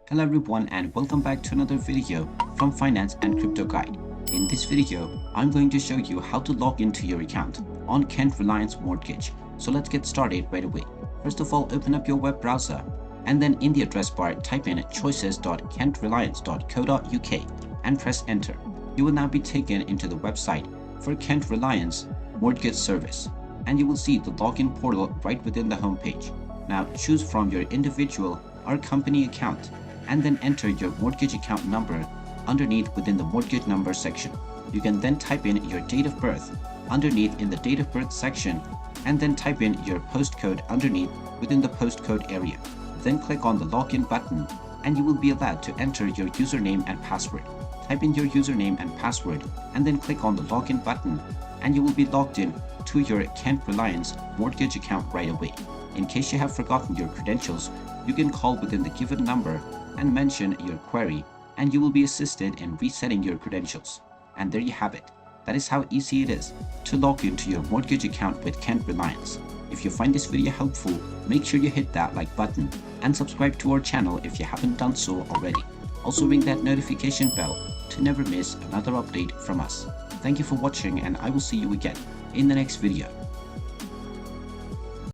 Hello everyone and welcome back to another video from Finance and Crypto Guide. In this video, I'm going to show you how to log into your account on Kent Reliance Mortgage. So let's get started right away. First of all, open up your web browser and then in the address bar type in choices.kentreliance.co.uk and press enter. You will now be taken into the website for Kent Reliance Mortgage Service and you will see the login portal right within the homepage. Now choose from your individual or company account and then enter your mortgage account number underneath within the mortgage number section. You can then type in your date of birth underneath in the date of birth section and then type in your postcode underneath within the postcode area. Then click on the login button and you will be allowed to enter your username and password. Type in your username and password and then click on the login button and you will be logged in to your Kent Reliance mortgage account right away. In case you have forgotten your credentials, you can call within the given number and mention your query and you will be assisted in resetting your credentials. And there you have it. That is how easy it is to log into your mortgage account with Kent Reliance. If you find this video helpful, make sure you hit that like button and subscribe to our channel if you haven't done so already. Also ring that notification bell to never miss another update from us. Thank you for watching and I will see you again in the next video.